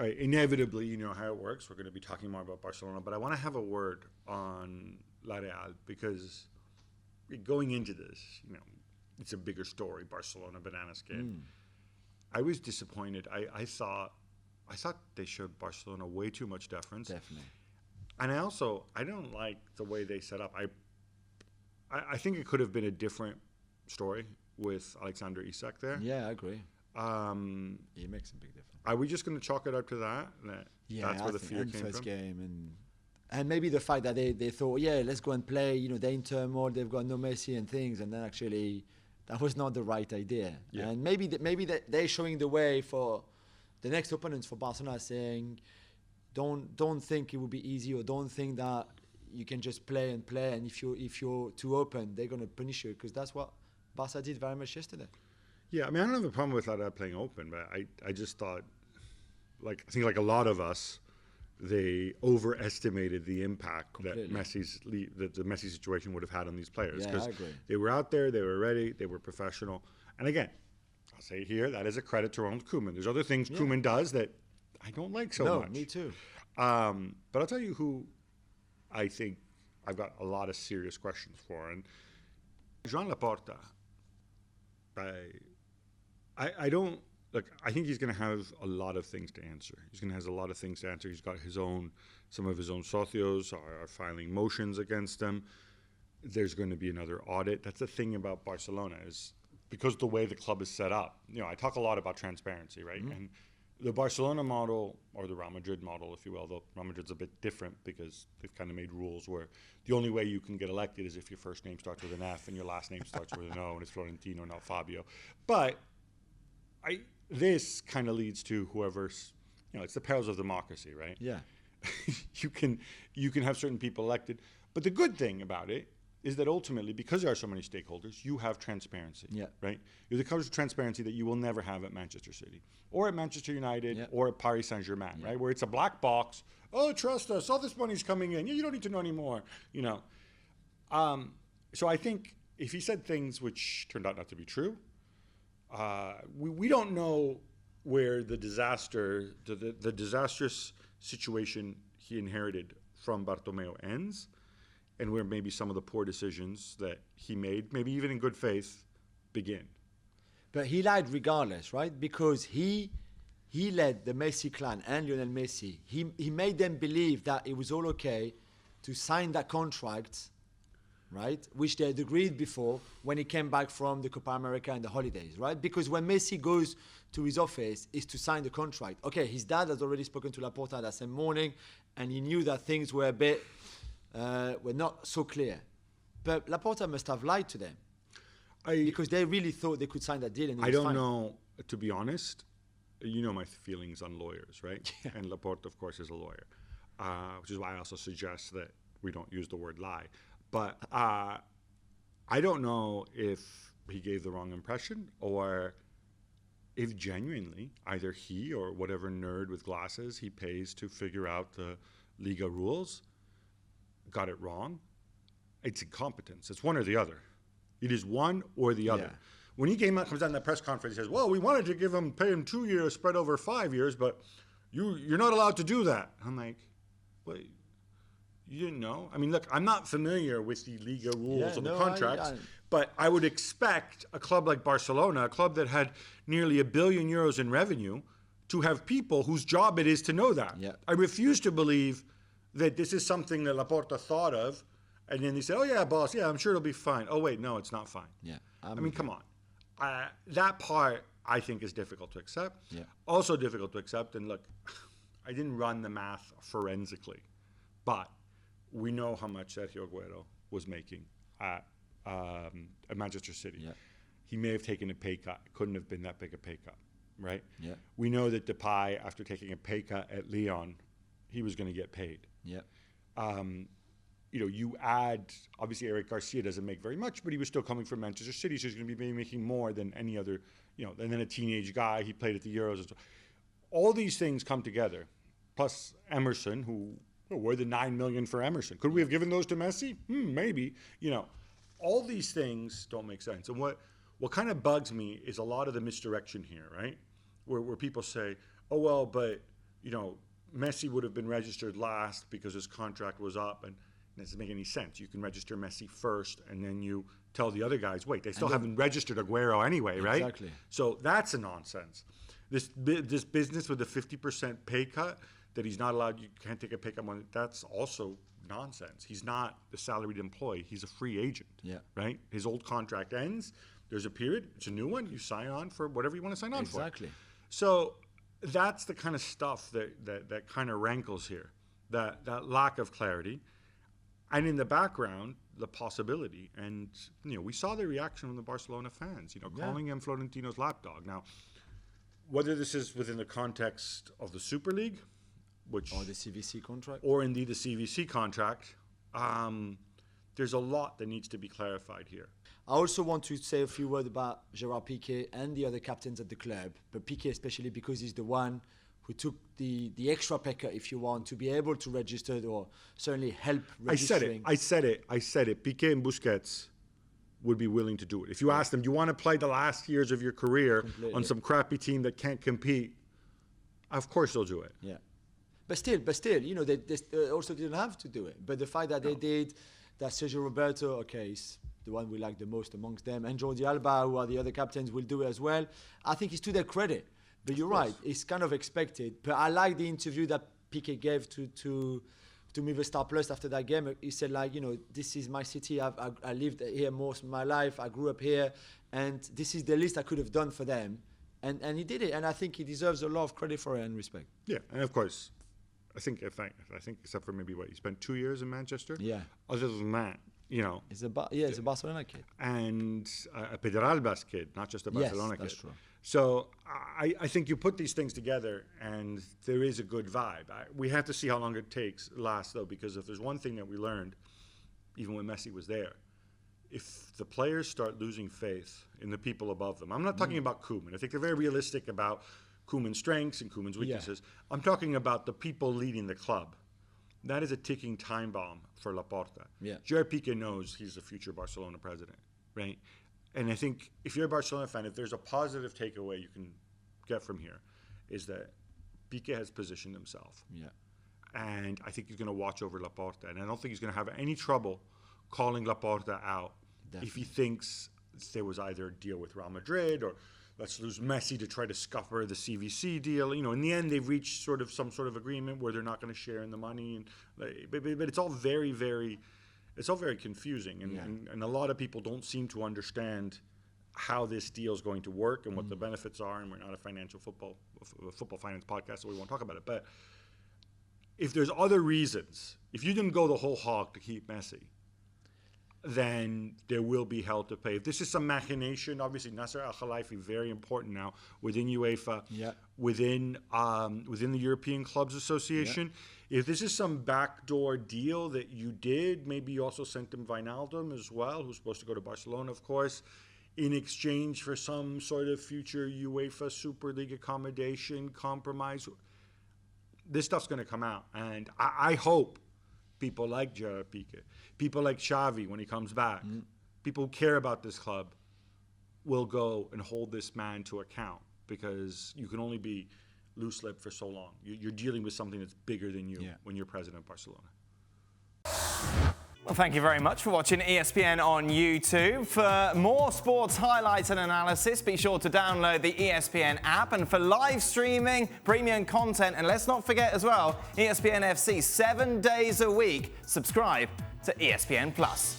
All right, inevitably, you know how it works. We're going to be talking more about Barcelona, but I want to have a word on La Real because going into this, you know, it's a bigger story, Barcelona banana skin. I was disappointed. I thought they showed Barcelona way too much deference. Definitely. And I don't like the way they set up. I think it could have been a different story with Alexander Isak there. Yeah, I agree. He makes a big difference. Are we just going to chalk it up to that? That's where the fear came first from? Game and maybe the fact that they thought, yeah, let's go and play, you know, they're in turmoil, they've got no Messi and things, and then actually that was not the right idea. Yeah. And maybe they're showing the way for the next opponents for Barcelona, saying, don't think it will be easy, or don't think that you can just play, and if you're too open, they're going to punish you, because that's what Barca did very much yesterday. Yeah, I mean, I don't have a problem with that playing open, but I just thought, I think like a lot of us, they overestimated the impact Completely. that the Messi situation would have had on these players. Yeah, I agree. They were out there, they were ready, they were professional. And again, I'll say here, that is a credit to Ronald Koeman. There's other things Koeman does that I don't like so much. No, me too. But I'll tell you who I think I've got a lot of serious questions for. And Joan Laporta, I don't... Look, I think he's going to have a lot of things to answer. He's going to have a lot of things to answer. He's got some of his own socios are filing motions against him. There's going to be another audit. That's the thing about Barcelona, is because the way the club is set up. You know, I talk a lot about transparency, right? And the Barcelona model, or the Real Madrid model, if you will, though Real Madrid's a bit different because they've kind of made rules where the only way you can get elected is if your first name starts with an F and your last name starts with an O, and it's Florentino, not Fabio. But this kind of leads to whoever's, you know, it's the perils of democracy, right? Yeah. You can have certain people elected. But the good thing about it is that ultimately, because there are so many stakeholders, you have transparency, right? You have the kind of transparency that you will never have at Manchester City or at Manchester United or at Paris Saint-Germain, right? Where it's a black box. Oh, trust us. All this money's coming in. You don't need to know anymore, you know. So I think if he said things which turned out not to be true, we don't know where the disastrous situation he inherited from Bartomeu ends, and where maybe some of the poor decisions that he made, maybe even in good faith, begin. But he lied regardless, right? Because he led the Messi clan and Lionel Messi. He made them believe that it was all okay to sign that contract, right, which they had agreed before when he came back from the Copa America and the holidays, right? Because when Messi goes to his office is to sign the contract. Okay, his dad has already spoken to Laporta that same morning, and he knew that things were a bit, were not so clear. But Laporta must have lied to them because they really thought they could sign that deal. And I don't know, to be honest. You know my feelings on lawyers, right? Yeah. And Laporta, of course, is a lawyer, which is why I also suggest that we don't use the word lie. But I don't know if he gave the wrong impression, or if genuinely either he or whatever nerd with glasses he pays to figure out the Liga rules got it wrong. It's incompetence. It's one or the other. It is one or the other. Yeah. When he comes out in that press conference, he says, well, we wanted to pay him 2 years spread over 5 years, but you're not allowed to do that. I'm like, wait. You didn't know? I mean, look, I'm not familiar with the Liga rules of the contracts, but I would expect a club like Barcelona, a club that had nearly €1 billion in revenue, to have people whose job it is to know that. Yeah. I refuse to believe that this is something that Laporta thought of, and then he said, oh, yeah, boss, yeah, I'm sure it'll be fine. Oh, wait, no, it's not fine. Yeah. I mean, come on. That part, I think, is difficult to accept. Yeah. Also difficult to accept, and look, I didn't run the math forensically, but we know how much Sergio Aguero was making at Manchester City. Yeah. He may have taken a pay cut. It couldn't have been that big a pay cut, right? Yeah. We know that Depay, after taking a pay cut at Lyon, he was going to get paid. Yeah. You know, you add, obviously Eric Garcia doesn't make very much, but he was still coming from Manchester City, so he's going to be making more than any other, you know, and then a teenage guy, he played at the Euros and so. All these things come together, plus Emerson, who... We're the $9 million for Emerson. Could we have given those to Messi? Maybe. You know, all these things don't make sense. And what kind of bugs me is a lot of the misdirection here, right? Where people say, oh, well, but Messi would have been registered last because his contract was up, and it doesn't make any sense. You can register Messi first, and then you tell the other guys, wait, they still haven't registered Aguero anyway, right? Exactly. So that's a nonsense. This business with the 50% pay cut, that he's not allowed, you can't take a pay cut on, that's also nonsense. He's not a salaried employee. He's a free agent, right? His old contract ends. There's a period. It's a new one. You sign on for whatever you want to sign on for. Exactly. So that's the kind of stuff that kind of rankles here, that lack of clarity. And in the background, the possibility. And, we saw the reaction from the Barcelona fans, calling him Florentino's lapdog. Now, whether this is within the context of the Super League, or the CVC contract, or indeed the CVC contract, there's a lot that needs to be clarified here. I also want to say a few words about Gerard Piqué and the other captains at the club, but Piqué especially because he's the one who took the extra pay cut, if you want, to be able to register or certainly help registering. I said it. Piqué and Busquets would be willing to do it. If you ask them, do you want to play the last years of your career on some crappy team that can't compete? Of course they'll do it. Yeah. But still, they also didn't have to do it. But the fact that they did, that Sergio Roberto, is the one we like the most amongst them, and Jordi Alba, who are the other captains, will do it as well. I think it's to their credit. But you're right, it's kind of expected. But I like the interview that Piqué gave to Movistar Plus after that game. He said, this is my city. I lived here most of my life. I grew up here. And this is the least I could have done for them. And he did it. And I think he deserves a lot of credit for it and respect. Yeah, and of course, I think except for maybe he spent 2 years in Manchester. Yeah. Other than that, It's a Barcelona kid. And a Pedralbas kid, not just a Barcelona kid. That's true. So I think you put these things together and there is a good vibe. We have to see how long it lasts, though, because if there's one thing that we learned, even when Messi was there, if the players start losing faith in the people above them, I'm not talking about Koeman. I think they're very realistic about Koeman's strengths and Koeman's weaknesses. Yeah. I'm talking about the people leading the club. That is a ticking time bomb for Laporta. Yeah. Gerard Piqué knows he's the future Barcelona president, right? And I think if you're a Barcelona fan, if there's a positive takeaway you can get from here, is that Piqué has positioned himself. Yeah. And I think he's going to watch over Laporta. And I don't think he's going to have any trouble calling Laporta out if he thinks there was either a deal with Real Madrid or let's lose Messi to try to scupper the CVC deal. In the end, they've reached some sort of agreement where they're not going to share in the money. But it's all very, very... It's all very confusing, and a lot of people don't seem to understand how this deal is going to work and what the benefits are, and we're not a football finance podcast, so we won't talk about it. But if there's other reasons, if you didn't go the whole hog to keep Messi, then there will be hell to pay. If this is some machination, obviously Nasser Al-Khelaifi, very important now within UEFA, within the European Clubs Association. If this is some backdoor deal that you did, maybe you also sent him Wijnaldum as well, who's supposed to go to Barcelona, of course, in exchange for some sort of future UEFA Super League accommodation compromise. This stuff's going to come out, and I hope people like Gerard Piqué, people like Xavi when he comes back, people who care about this club will go and hold this man to account, because you can only be loose-lipped for so long. You're dealing with something that's bigger than you when you're president of Barcelona. Well, thank you very much for watching ESPN on YouTube. For more sports highlights and analysis, be sure to download the ESPN app. And for live streaming, premium content, and let's not forget as well, ESPN FC 7 days a week. Subscribe to ESPN Plus.